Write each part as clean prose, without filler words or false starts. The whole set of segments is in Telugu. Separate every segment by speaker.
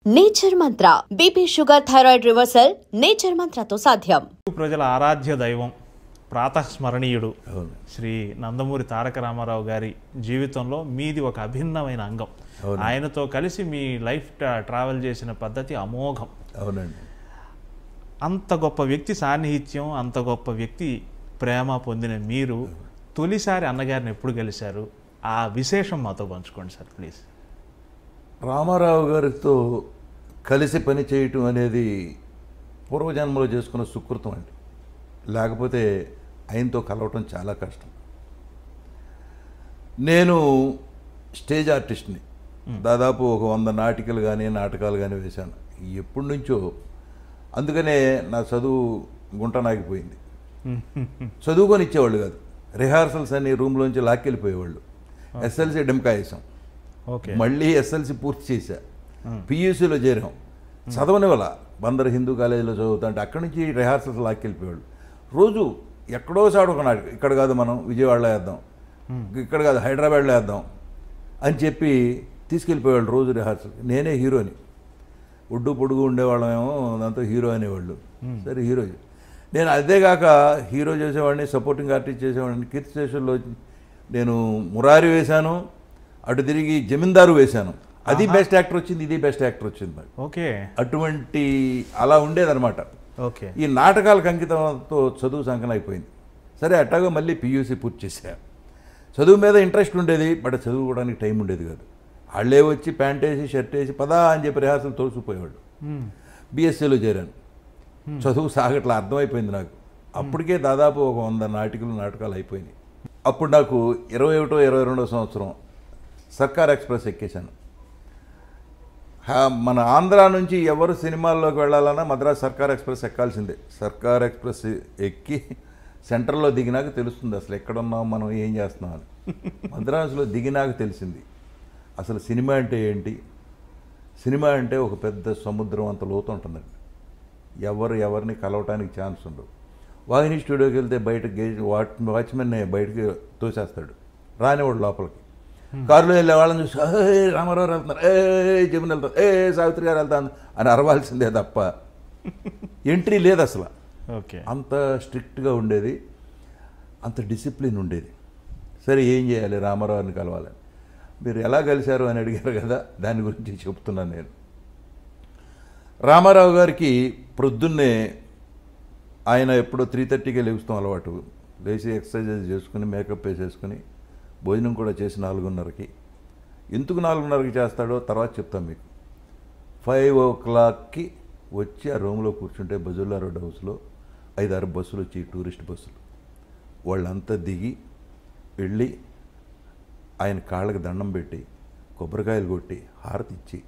Speaker 1: Nature Mantra BP sugar thyroid reversal Nature మంత్రతో సాధ్యం.
Speaker 2: ప్రజల ఆరాధ్య దైవం ప్రాతస్మరణీయుడు శ్రీ నందమూరి తారక రామారావు గారి జీవితంలో మీది ఒక అభిన్నమైన అంగం. ఆయనతో కలిసి మీ లైఫ్ ట్రావెల్ చేసిన పద్ధతి అమోఘం.
Speaker 3: అవునండి.
Speaker 2: అంత గొప్ప వ్యక్తి సాన్నిహిత్యం, అంత గొప్ప వ్యక్తి ప్రేమ పొందిన మీరు తొలిసారి అన్నగారిని ఎప్పుడు కలిశారు? ఆ విశేషం మాతో పంచుకోండి సార్ ప్లీజ్.
Speaker 3: రామారావు గారితో కలిసి పని చేయటం అనేది పూర్వజన్మలో చేసుకున్న సుకృతం అండి. లేకపోతే ఆయనతో కలవటం చాలా కష్టం. నేను స్టేజ్ ఆర్టిస్ట్ని. దాదాపు ఒక 100 నాటికలు కానీ నాటకాలు కానీ వేశాను ఎప్పటి నుంచో. అందుకనే నా చదువు గుంటనాగిపోయింది. చదువుకొని ఇచ్చేవాళ్ళు కాదు. రిహార్సల్స్ అన్ని రూమ్లోంచి లాక్కెళ్ళిపోయేవాళ్ళు. ఎస్ఎల్సి డెమ్కా వేసాం, మళ్ళీ ఎస్ఎల్సి పూర్తి చేశా, పియూసీలో చేరాం. చదవని వల్ల బందర్ హిందూ కాలేజీలో చదువుతా అంటే అక్కడి నుంచి రిహార్సల్స్ లాక్కెళ్ళిపోయేవాళ్ళు. రోజు ఎక్కడో సాడు ఒక నాటకం, ఇక్కడ కాదు మనం విజయవాడలో వేద్దాం, ఇక్కడ కాదు హైదరాబాద్లో వేద్దాం అని చెప్పి తీసుకెళ్ళిపోయేవాళ్ళు రోజు రిహార్సల్. నేనే హీరోని. ఒడ్డు పొడుగు ఉండేవాళ్ళమేమో, దాంతో హీరో అనేవాళ్ళు. సరే హీరో. నేను అదేగాక హీరో చేసేవాడిని, సపోర్టింగ్ ఆర్టిస్ట్ చేసేవాడిని. కీర్తి స్టేషన్లో నేను మురారి వేశాను, అటు తిరిగి జమీందారు వేశాను. అది బెస్ట్ యాక్టర్ వచ్చింది, ఇది బెస్ట్ యాక్టర్ వచ్చింది.
Speaker 2: ఓకే,
Speaker 3: అటువంటి అలా ఉండేదన్నమాట.
Speaker 2: ఓకే.
Speaker 3: ఈ నాటకాలకు అంకితంతో చదువు సంకలం అయిపోయింది. సరే అట్టాగా మళ్ళీ పియూసీ పూర్తి చేశా. చదువు మీద ఇంట్రెస్ట్ ఉండేది, బట్ చదువుకోవడానికి టైం ఉండేది కాదు. వాళ్ళే వచ్చి ప్యాంట్ వేసి షర్ట్ వేసి పదా అని చెప్పి రిహార్సల్ తోసిపోయేవాళ్ళు. బీఎస్సీలో చేరాను. చదువు సాగట్లా అర్థమైపోయింది నాకు. అప్పటికే దాదాపు ఒక 100 నాటకాలు అయిపోయినాయి. అప్పుడు నాకు 21వ 22వ సంవత్సరం సర్కార్ ఎక్స్ప్రెస్ ఎక్కేశాను. మన ఆంధ్ర నుంచి ఎవరు సినిమాల్లోకి వెళ్ళాలన్నా మద్రాసు సర్కార్ ఎక్స్ప్రెస్ ఎక్కాల్సిందే. సర్కార్ ఎక్స్ప్రెస్ ఎక్కి సెంటర్లో దిగినాక తెలుస్తుంది అసలు ఎక్కడున్నాం, మనం ఏం చేస్తున్నాం అని. మద్రాసులో దిగినాక తెలిసింది అసలు సినిమా అంటే ఏంటి. సినిమా అంటే ఒక పెద్ద సముద్రం అంత లోతు ఉంటుందండి. ఎవరిని కలవటానికి ఛాన్స్ ఉండవు. వాహిని స్టూడియోకి వెళ్తే బయట వాచ్మెన్ బయటకి తోసేస్తాడు, రానివాడు లోపలికి. కారులో వెళ్ళే వాళ్ళని చూసి రామారావు వెళ్తున్నారు, జమున వెళ్తారు, సావిత్రి గారు వెళ్తాను అని అరవాల్సిందే తప్ప ఎంట్రీ లేదు అసలు.
Speaker 2: ఓకే,
Speaker 3: అంత స్ట్రిక్ట్గా ఉండేది, అంత డిసిప్లిన్ ఉండేది. సరే ఏం చేయాలి, రామారావుని కలవాలని. మీరు ఎలా కలిశారు అని అడిగారు కదా, దాని గురించి చెప్తున్నాను నేను. రామారావు గారికి ప్రొద్దున్నే ఆయన ఎప్పుడో 3:30కే లేస్తాం అలవాటు. లేచి ఎక్సర్సైజ్ చేసుకుని మేకప్ వేసేసుకుని భోజనం కూడా చేసి 4:30కి. ఎందుకు 4:30కి చేస్తాడో తర్వాత చెప్తాను మీకు. 5 o'clockకి వచ్చి ఆ రూమ్లో కూర్చుంటే బజుల్లా రోడ్ హౌస్లో 5-6 బస్సులు వచ్చి టూరిస్ట్ బస్సులు. వాళ్ళంతా దిగి వెళ్ళి ఆయన కాళ్ళకి దండం పెట్టి కొబ్బరికాయలు కొట్టి హారతి ఇచ్చి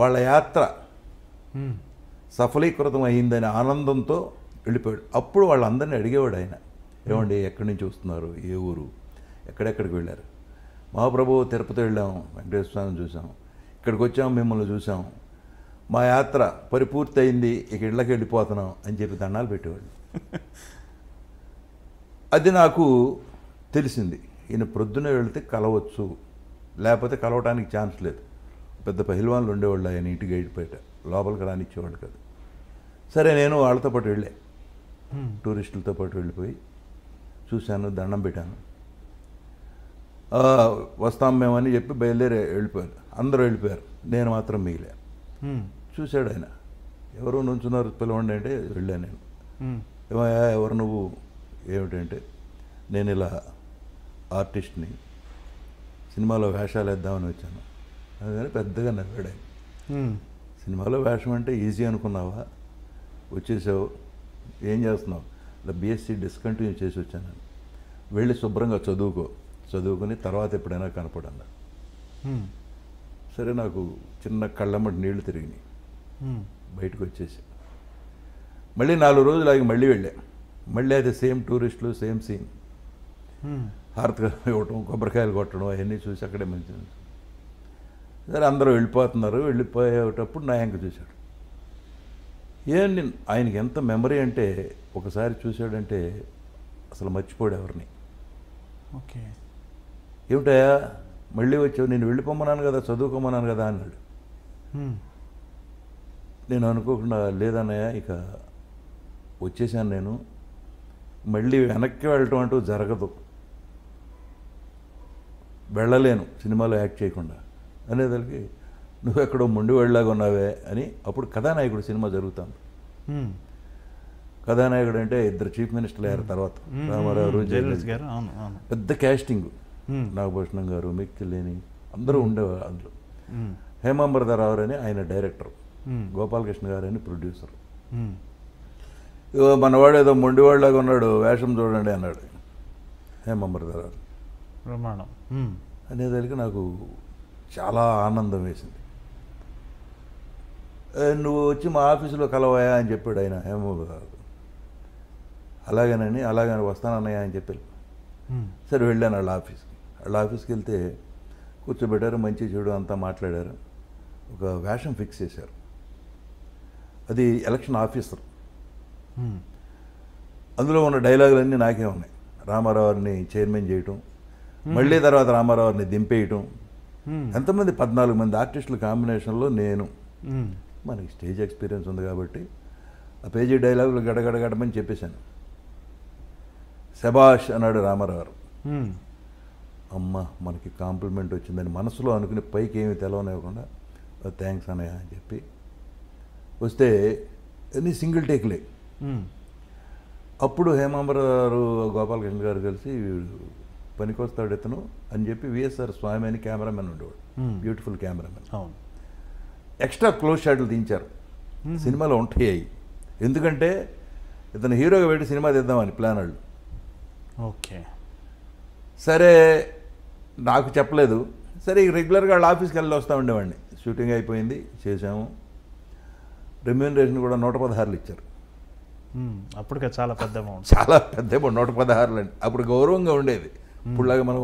Speaker 3: వాళ్ళ యాత్ర సఫలీకృతం అయిందనే ఆనందంతో వెళ్ళిపోయాడు. అప్పుడు వాళ్ళందరినీ అడిగేవాడు ఆయన, ఏమండి ఎక్కడి నుంచి వస్తున్నారు, ఏ ఊరు, ఎక్కడెక్కడికి వెళ్ళారు. మహాప్రభు తిరుపతి వెళ్ళాము, వెంకటేశ్వర స్వామిని చూసాం, ఇక్కడికి వచ్చాము, మిమ్మల్ని చూసాం, మా యాత్ర పరిపూర్తి అయింది, ఇక ఇళ్ళకి వెళ్ళిపోతున్నాం అని చెప్పి దండాలు పెట్టేవాళ్ళు. అది నాకు తెలిసింది, ఈయన ప్రొద్దున వెళితే కలవచ్చు, లేకపోతే కలవటానికి ఛాన్స్ లేదు. పెద్ద పహిల్వాన్లు ఉండేవాళ్ళు ఆయన ఇంటి గైడ్ బయట, లోపలికి రానిచ్చేవాళ్ళు కదా. సరే నేను వాళ్ళతో పాటు వెళ్ళా, టూరిస్టులతో పాటు వెళ్ళిపోయి చూశాను, దండం పెట్టాను. వస్తాం మేమని చెప్పి బయలుదేరి వెళ్ళిపోయారు. అందరూ వెళ్ళిపోయారు, నేను మాత్రం మిగిలా. చూశాడు ఆయన, ఎవరు నుంచున్నారు పిలవండి అంటే వెళ్ళాను నేను. ఏమయ్యా ఎవరు నువ్వు, ఏమిటంటే నేను ఇలా ఆర్టిస్ట్ని, సినిమాలో వేషాలు వేద్దామని వచ్చాను. అందుకని పెద్దగా నవ్వాడు ఆయన. సినిమాలో వేషం అంటే ఈజీ అనుకున్నావా, వచ్చేసావు, ఏం చేస్తున్నావు, ఇలా బీఎస్సీ డిస్కంటిన్యూ చేసి వచ్చాను, వెళ్ళి శుభ్రంగా చదువుకొని తర్వాత ఎప్పుడైనా కనపడన్నా. సరే నాకు చిన్న కళ్ళమ్మటి నీళ్లు తిరిగినాయి, బయటకు వచ్చేసి మళ్ళీ 4 రోజులు ఆగి మళ్ళీ వెళ్ళా. మళ్ళీ అయితే సేమ్ టూరిస్టులు, సేమ్ సీన్, హారతి ఇవ్వటం, కొబ్బరికాయలు కొట్టడం అవన్నీ చూసి అక్కడే మంచి. సరే అందరూ వెళ్ళిపోతున్నారు. వెళ్ళిపోయేటప్పుడు నా యాంక చూశాడు. ఏంటి ఆయనకి ఎంత మెమరీ అంటే, ఒకసారి చూశాడంటే అసలు మర్చిపోడు ఎవరిని.
Speaker 2: ఓకే,
Speaker 3: ఏమిటయా మళ్ళీ వచ్చావు, నేను వెళ్ళిపోమన్నాను కదా, చదువుకోమన్నాను కదా అన్నాడు. నేను అనుకోకుండా లేదన్నయ్య ఇక వచ్చేసాను, నేను మళ్ళీ వెనక్కి వెళ్ళటం అంటూ జరగదు, వెళ్ళలేను సినిమాలో యాక్ట్ చేయకుండా అనేదానికి నువ్వు ఎక్కడో మొండి వెళ్ళలాగా ఉన్నావే అని. అప్పుడు కథానాయకుడు సినిమా జరుగుతుంది. కథానాయకుడు అంటే ఇద్దరు చీఫ్ మినిస్టర్లు అయ్యారు తర్వాత, రామారావు గారు, పెద్ద క్యాస్టింగ్, నాగభూషణం గారు, మిక్కిలేని అందరూ ఉండేవారు అందులో. హేమాంబరరావు అని ఆయన డైరెక్టర్, గోపాలకృష్ణ గారు అని ప్రొడ్యూసర్. మనవాడు ఏదో మొండివాళ్ళలాగా ఉన్నాడు, వేషం చూడండి అన్నాడు హేమాంబరరావు.
Speaker 2: ప్రమాణం
Speaker 3: అనేదానికి నాకు చాలా ఆనందం వేసింది. నువ్వు వచ్చి మా ఆఫీసులో కలవాయా అని చెప్పాడు ఆయన హేమాంబరరావు. అలాగేనని అలాగని వస్తానన్నయ్య అని చెప్పి సరే వెళ్ళాను వాళ్ళ ఆఫీస్కి వెళ్తే కూర్చోబెట్టారు, మంచి చెడు అంతా మాట్లాడారు. ఒక వేషం ఫిక్స్ చేశారు, అది ఎలక్షన్ ఆఫీసర్. అందులో ఉన్న డైలాగులన్నీ నాకే ఉన్నాయి. రామారావుని చైర్మన్ చేయటం, మళ్ళీ తర్వాత రామారావుని దింపేయటం, ఎంతమంది 14 మంది ఆర్టిస్టుల కాంబినేషన్లో నేను. మనకి స్టేజ్ ఎక్స్పీరియన్స్ ఉంది కాబట్టి ఆ పేజీ డైలాగులు గడగడగడమని చెప్పేశాను. శబాష్ అన్నాడు రామారావు. అమ్మ మనకి కాంప్లిమెంట్ వచ్చిందని మనసులో అనుకుని పైకి ఏమి తెలవనివ్వకుండా థ్యాంక్స్ అన్నయ్య అని చెప్పి వస్తే అన్నీ సింగిల్ టేక్లే. అప్పుడు హేమాంబరరావు గోపాలకృష్ణ గారు కలిసి పనికొస్తాడు ఇతను అని చెప్పి విఎస్ఆర్ స్వామి అని కెమెరామెన్ ఉండేవాడు, బ్యూటిఫుల్ కెమెరామెన్. ఎక్స్ట్రా క్లోజ్ షాట్లు తీయించారు, సినిమాలో ఉంటాయి. ఎందుకంటే ఇతను హీరోగా పెట్టి సినిమా తీద్దామని ప్లాన్ వాళ్ళు.
Speaker 2: ఓకే
Speaker 3: సరే నాకు చెప్పలేదు. సరే రెగ్యులర్గా వాళ్ళ ఆఫీస్కి వెళ్ళి వస్తూ ఉండేవాడిని. షూటింగ్ అయిపోయింది, చేసాము. రెమ్యూనరేషన్ కూడా 116 ఇచ్చారు.
Speaker 2: అప్పటికే చాలా పెద్ద అమౌంట్,
Speaker 3: చాలా పెద్ద అమౌంట్ 116 అండి. అప్పుడు గౌరవంగా ఉండేది. ఇప్పుడులాగా మనం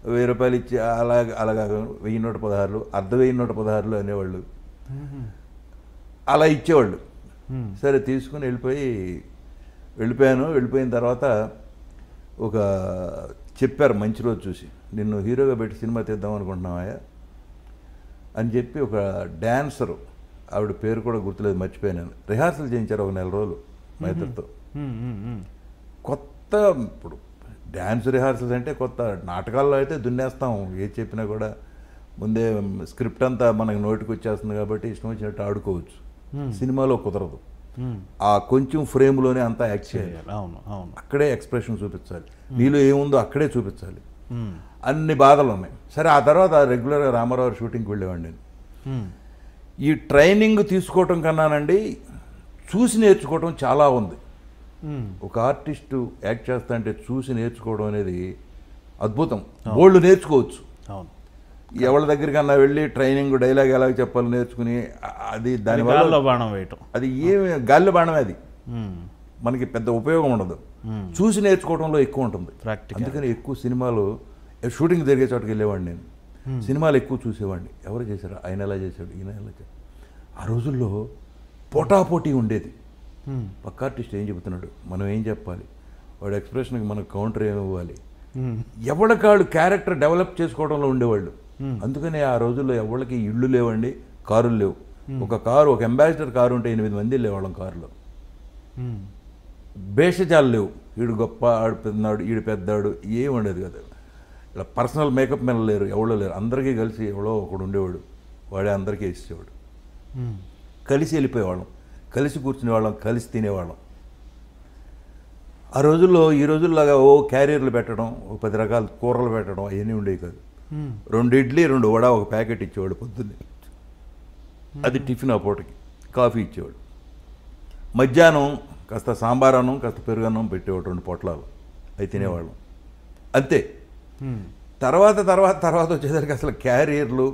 Speaker 3: 1000 రూపాయలు ఇచ్చి అలాగా 1116, 1116 అనేవాళ్ళు, అలా ఇచ్చేవాళ్ళు. సరే తీసుకుని వెళ్ళిపోయాను. వెళ్ళిపోయిన తర్వాత ఒక చెప్పారు మంచి రోజు చూసి, నిన్ను హీరోగా పెట్టి సినిమా తీద్దాం అనుకుంటున్నావా అని చెప్పి ఒక డ్యాన్సరు, ఆవిడ పేరు కూడా గుర్తులేదు, మర్చిపోయాను. రిహార్సల్ చేయించారు ఒక 4 రోజులు మా ఇద్దరితో. కొత్త ఇప్పుడు డ్యాన్స్ రిహార్సల్స్ అంటే కొత్త. నాటకాల్లో అయితే దున్నేస్తాం, ఏది చెప్పినా కూడా ముందే స్క్రిప్ట్ అంతా మనకు నోటికి వచ్చేస్తుంది కాబట్టి ఇష్టం వచ్చినట్టు ఆడుకోవచ్చు. సినిమాలో కుదరదు. ఆ కొంచెం ఫ్రేమ్లోనే అంతా యాక్ట్ చేయాలి. అక్కడే ఎక్స్ప్రెషన్ చూపించాలి, నీలో ఏముందో అక్కడే చూపించాలి. అన్ని బాధలు ఉన్నాయి. సరే ఆ తర్వాత రెగ్యులర్గా రామారావు షూటింగ్కి వెళ్ళేవాడిని నేను. ఈ ట్రైనింగ్ తీసుకోవటం కన్నానండి చూసి నేర్చుకోవటం చాలా ఉంది. ఒక ఆర్టిస్టు యాక్ట్ చేస్తా అంటే చూసి నేర్చుకోవడం అనేది అద్భుతం. బోల్డ్ నేర్చుకోవచ్చు. ఎవరి దగ్గరికన్నా వెళ్ళి ట్రైనింగ్ డైలాగ్ ఎలా చెప్పాలి నేర్చుకుని అది దానివల్ల
Speaker 2: బాణం వేయటం,
Speaker 3: అది ఏమి గాలిలో బాణమే, అది మనకి పెద్ద ఉపయోగం ఉండదు. చూసి నేర్చుకోవడంలో ఎక్కువ ఉంటుంది. అందుకని ఎక్కువ సినిమాలు షూటింగ్ జరిగే చోటుకి వెళ్ళేవాడిని నేను. సినిమాలు ఎక్కువ చూసేవాడిని. ఎవరు చేశారు, ఆయన ఎలా చేశాడు, ఈయన ఎలా చేశాడు. ఆ రోజుల్లో పోటాపోటీ ఉండేది. పక్క ఆర్టిస్ట్ ఏం చెబుతున్నాడు, మనం ఏం చెప్పాలి, వాడి ఎక్స్ప్రెషన్కి మనకు కౌంటర్ ఏమి ఇవ్వాలి, ఎవరికాళ్ళు క్యారెక్టర్ డెవలప్ చేసుకోవడంలో ఉండేవాళ్ళు. అందుకని ఆ రోజుల్లో ఎవరికి ఇళ్ళు లేవండి, కారులు లేవు. ఒక అంబాసిడర్ కారు ఉంటే 8 మంది వెళ్ళేవాళ్ళం కారులో. భేషజాలు లేవు, వీడు గొప్ప, ఆడు పెద్దనాడు, ఈడు పెద్దాడు, ఏం ఉండేది కదా. ఇలా పర్సనల్ మేకప్ మెన్ లేరు, ఎవరో లేరు. అందరికీ కలిసి ఎవడో ఒకడు ఉండేవాడు, వాడే అందరికీ ఇచ్చేవాడు. కలిసి వెళ్ళిపోయేవాళ్ళం, కలిసి కూర్చునేవాళ్ళం, కలిసి తినేవాళ్ళం. ఆ రోజుల్లో ఈ రోజుల్లాగా క్యారియర్లు పెట్టడం, 10 రకాల కూరలు పెట్టడం అవన్నీ ఉండేవి కాదు. 2 ఇడ్లీ 2 వడ ఒక ప్యాకెట్ ఇచ్చేవాడు పొద్దున్నే, అది టిఫిన్. ఆ పూటకి కాఫీ ఇచ్చేవాడు. మధ్యాహ్నం కాస్త సాంబారన్నం కాస్త పెరుగన్నం పెట్టేవాడు, 2 పొట్లాలు, అవి తినేవాళ్ళం. అంతే. తర్వాత వచ్చేసరికి అసలు క్యారియర్లు,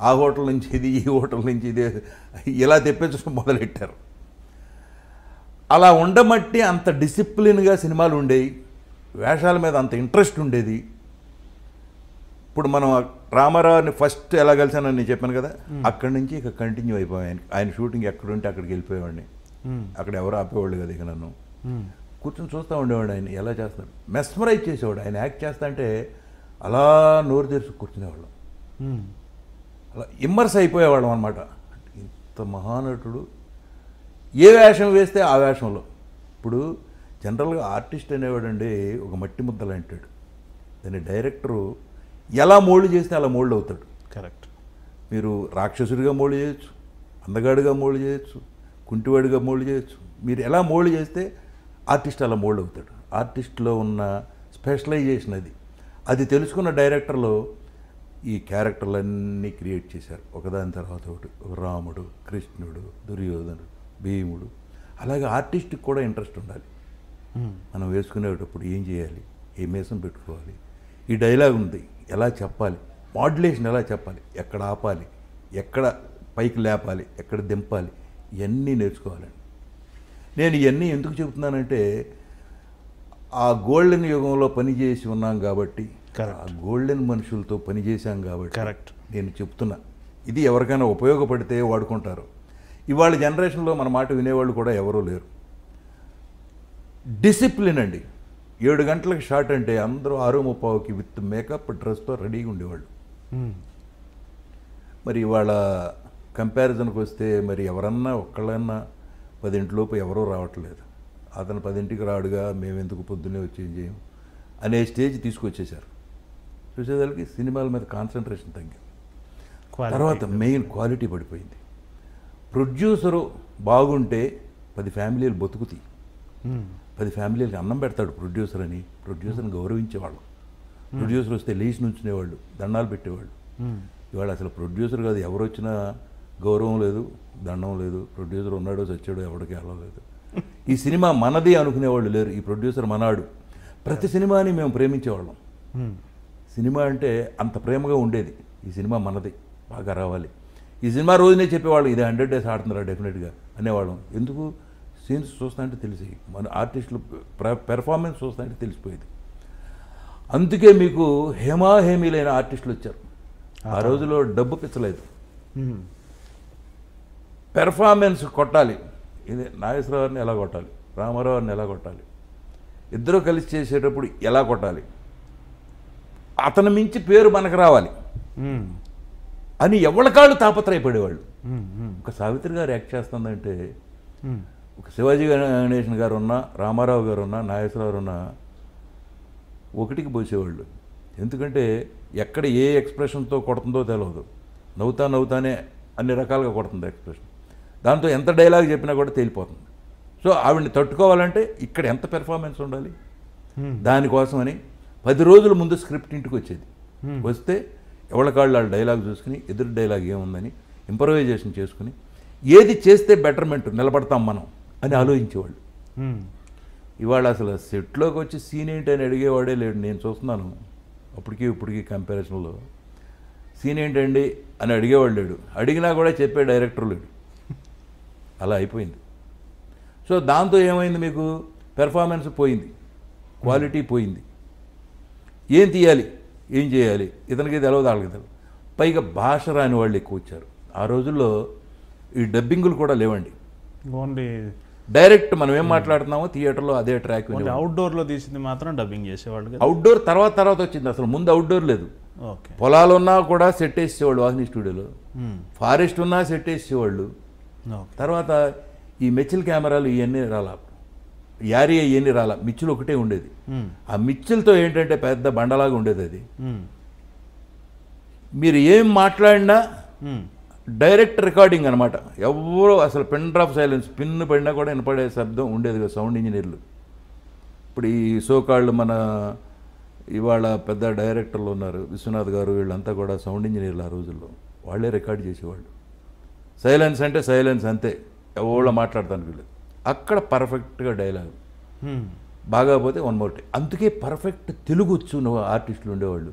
Speaker 3: ఆ హోటల్ నుంచి ఇది, ఈ హోటల్ నుంచి ఇది, ఇలా తెప్పించడం మొదలెట్టారు. అలా ఉండమట్టి అంత డిసిప్లిన్గా సినిమాలు ఉండేవి, వేషాల మీద అంత ఇంట్రెస్ట్ ఉండేది. ఇప్పుడు మనం రామారావుని ఫస్ట్ ఎలా కలిసానని నేను చెప్పాను కదా, అక్కడి నుంచి ఇక కంటిన్యూ అయిపోయాను. ఆయన షూటింగ్ ఎక్కడుంటే అక్కడికి వెళ్ళిపోయేవాడిని. అక్కడ ఎవరు ఆపేవాళ్ళు కదా. ఇక నన్ను కూర్చొని చూస్తూ ఉండేవాడు ఆయన ఎలా చేస్తున్నాడు. మెస్మరైజ్ చేసేవాడు. ఆయన యాక్ట్ చేస్తా అంటే అలా నోరు తెరిచి కూర్చునేవాళ్ళం, అలా ఇమ్మర్స్ అయిపోయేవాళ్ళం అనమాట. అంత మహానటుడు. ఏ వేషం వేస్తే ఆ వేషంలో. ఇప్పుడు జనరల్గా ఆర్టిస్ట్ అనేవాడండి ఒక మట్టి ముద్దలు అంటాడు. దాన్ని డైరెక్టరు ఎలా మోల్డ్ చేస్తే అలా మోల్డ్ అవుతాడు.
Speaker 2: కరెక్ట్.
Speaker 3: మీరు రాక్షసుడిగా మోల్డ్ చేయొచ్చు, అందగాడిగా మోల్డ్ చేయొచ్చు, కుంటివాడిగా మోల్డ్ చేయొచ్చు. మీరు ఎలా మోల్డ్ చేస్తే ఆర్టిస్ట్ అలా మోల్డ్ అవుతాడు. ఆర్టిస్ట్లో ఉన్న స్పెషలైజేషన్ అది. అది తెలుసుకున్న డైరెక్టర్లు ఈ క్యారెక్టర్లన్నీ క్రియేట్ చేశారు ఒకదాని తర్వాత ఒకటి. రాముడు, కృష్ణుడు, దుర్యోధనుడు, భీముడు. అలాగే ఆర్టిస్ట్కి కూడా ఇంట్రెస్ట్ ఉండాలి. మనం వేసుకునేటప్పుడు ఏం చేయాలి, ఏ మేసం పెట్టుకోవాలి, ఈ డైలాగ్ ఉంది ఎలా చెప్పాలి, మాడ్యులేషన్ ఎలా చెప్పాలి, ఎక్కడ ఆపాలి, ఎక్కడ పైకి లేపాలి, ఎక్కడ దింపాలి, ఇవన్నీ నేర్చుకోవాలండి. నేను ఇవన్నీ ఎందుకు చెబుతున్నానంటే ఆ గోల్డెన్ యుగంలో పనిచేసి ఉన్నాం కాబట్టి, ఆ గోల్డెన్ మనుషులతో పనిచేశాం కాబట్టి
Speaker 2: కరెక్ట్
Speaker 3: నేను చెప్తున్నా. ఇది ఎవరికైనా ఉపయోగపడితే వాడుకుంటారు. ఇవాళ జనరేషన్లో మన మాట వినేవాళ్ళు కూడా ఎవరూ లేరు. డిసిప్లిన్ అండి. 7 గంటలకు షాట్ అంటే అందరూ 6:30కి విత్ మేకప్ డ్రెస్తో రెడీగా ఉండేవాళ్ళు. మరి ఇవాళ కంపారిజన్కి వస్తే మరి ఎవరన్నా ఒక్కళ్ళన్నా 10 ఎవరూ రావట్లేదు. అతను 10కి రాడుగా మేము ఎందుకు పొద్దున్నే వచ్చి ఏం చేయం అనే స్టేజ్ తీసుకొచ్చేశారు. చూసేదానికి సినిమాల మీద కాన్సన్ట్రేషన్ తగ్గింది. తర్వాత మెయిన్ క్వాలిటీ పడిపోయింది. ప్రొడ్యూసరు బాగుంటే 10 ఫ్యామిలీలు బతుకుతాయి. 10 ఫ్యామిలీలకి అన్నం పెడతాడు ప్రొడ్యూసర్ అని. ప్రొడ్యూసర్ని గౌరవించేవాళ్ళు. ప్రొడ్యూసర్ వస్తే లేచి నుంచునేవాళ్ళు, దండాలు పెట్టేవాళ్ళు. ఇవాళ అసలు ప్రొడ్యూసర్ కాదు, ఎవరు వచ్చినా గౌరవం లేదు, దండం లేదు. ప్రొడ్యూసర్ ఉన్నాడో చచ్చాడో ఎవరికి అలవలేదు. ఈ సినిమా మనది అనుకునేవాళ్ళు లేరు. ఈ ప్రొడ్యూసర్ మనాడు. ప్రతి సినిమాని మేము ప్రేమించేవాళ్ళం. సినిమా అంటే అంత ప్రేమగా ఉండేది. ఈ సినిమా మనది, బాగా రావాలి. ఈ సినిమా రోజునే చెప్పేవాళ్ళు ఇది 100 days ఆడుతున్నారా డెఫినెట్గా అనేవాళ్ళం. ఎందుకు? సీన్స్ చూస్తానంటే తెలిసి, మన ఆర్టిస్టులు పెర్ఫార్మెన్స్ చూస్తానంటే తెలిసిపోయేది. అందుకే మీకు హేమాహేమీలైన ఆర్టిస్టులు వచ్చారు. ఆ రోజులో డబ్బు పిచ్చలేదు, పెర్ఫార్మెన్స్ కొట్టాలి. ఇది నాగేశ్వరరావుని ఎలా కొట్టాలి, రామారావుని ఎలా కొట్టాలి, ఇద్దరు కలిసి చేసేటప్పుడు ఎలా కొట్టాలి, అతను మించి పేరు మనకు రావాలి అని ఎవరికాళ్ళు తాపత్రయపడేవాళ్ళు. ఒక సావిత్రి గారు యాక్ట్ చేస్తుందంటే, ఒక శివాజీ గణేశన్ గారు ఉన్నా, రామారావు గారు ఉన్నా, నాగేశ్వరరావు ఉన్నా ఒకటికి పోసేవాళ్ళు. ఎందుకంటే ఎక్కడ ఏ ఎక్స్ప్రెషన్తో కొడుతుందో తెలియదు. నవ్వుతానే అన్ని రకాలుగా కొడుతుంది ఎక్స్ప్రెషన్. దాంతో ఎంత డైలాగ్ చెప్పినా కూడా తేలిపోతుంది. సో ఆవిడని తట్టుకోవాలంటే ఇక్కడ ఎంత పెర్ఫార్మెన్స్ ఉండాలి. దానికోసమని 10 రోజుల ముందు స్క్రిప్ట్ ఇంటికి వచ్చేది. వస్తే ఎవరికాళ్ళు వాళ్ళు డైలాగ్ చూసుకుని ఎదురు డైలాగ్ ఏముందని ఇంప్రవైజేషన్ చేసుకుని ఏది చేస్తే బెటర్మెంట్ నిలబడతాం మనం అని ఆలోచించేవాళ్ళు. ఇవాళ అసలు సెట్లోకి వచ్చి సీన్ ఏంటి అని అడిగేవాడే లేడు. నేను చూస్తున్నాను ఇప్పటికీ కంపారిజన్లో సీన్ ఏంటండి అని అడిగేవాడు లేడు. అడిగినా కూడా చెప్పే డైరెక్టర్ లేడు. అలా అయిపోయింది. సో దాంతో ఏమైంది, మీకు పెర్ఫార్మెన్స్ పోయింది, క్వాలిటీ పోయింది. ఏం తీయాలి, ఏం చేయాలి, ఇతనికి తెలవదు, వాళ్ళకి తెలవదు. పైగా భాష రాని వాళ్ళు ఎక్కువ వచ్చారు. ఆ రోజుల్లో ఈ డబ్బింగులు కూడా లేవండి.
Speaker 2: ఓన్లీ
Speaker 3: డైరెక్ట్ మనం ఏం మాట్లాడుతున్నామో థియేటర్లో అదే ట్రాక్.
Speaker 2: అవుట్డోర్లో తీసింది మాత్రం డబ్బింగ్ చేసేవాళ్ళు.
Speaker 3: అవుట్డోర్ తర్వాత వచ్చింది. అసలు ముందు అవుట్డోర్ లేదు. పొలాలు ఉన్నా కూడా సెట్ వేసేవాళ్ళు వాహిని స్టూడియోలో. ఫారెస్ట్ ఉన్నా సెట్ వేసేవాళ్ళు. తర్వాత ఈ మిచ్చిల్ కెమెరాలు ఇవన్నీ రాలా, యారీ ఇవన్నీ రాలా, మిచ్చిల్ ఒకటే ఉండేది. ఆ మిచ్చిల్తో ఏంటంటే పెద్ద బండలాగా ఉండేది అది. మీరు ఏం మాట్లాడినా డైరెక్ట్ రికార్డింగ్ అనమాట. ఎవరో అసలు పిన్ డ్రాప్ సైలెన్స్, పిన్ పడినా కూడా వినపడే శబ్దం ఉండేది కదా సౌండ్ ఇంజనీర్లు. ఇప్పుడు ఈ సోకాళ్ళు మన ఇవాళ పెద్ద డైరెక్టర్లు ఉన్నారు, విశ్వనాథ్ గారు, వీళ్ళంతా కూడా సౌండ్ ఇంజనీర్లు. ఆ రోజుల్లో వాళ్ళే రికార్డ్ చేసేవాళ్ళు. సైలెన్స్ అంటే సైలెన్స్ అంతే, ఎవరో మాట్లాడతాను వీళ్ళు. అక్కడ పర్ఫెక్ట్గా డైలాగ్ బాగాపోతే 1 more take. అందుకే పర్ఫెక్ట్ తెలుగు వచ్చు ఆర్టిస్టులు ఉండేవాళ్ళు.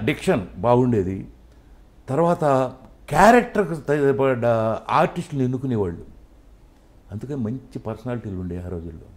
Speaker 3: డిక్షన్ బాగుండేది. తర్వాత క్యారెక్టర్కి పడ్డ ఆర్టిస్టులు ఎన్నుకునేవాళ్ళు. అందుకే మంచి పర్సనాలిటీలు ఉండే ఆ రోజుల్లో.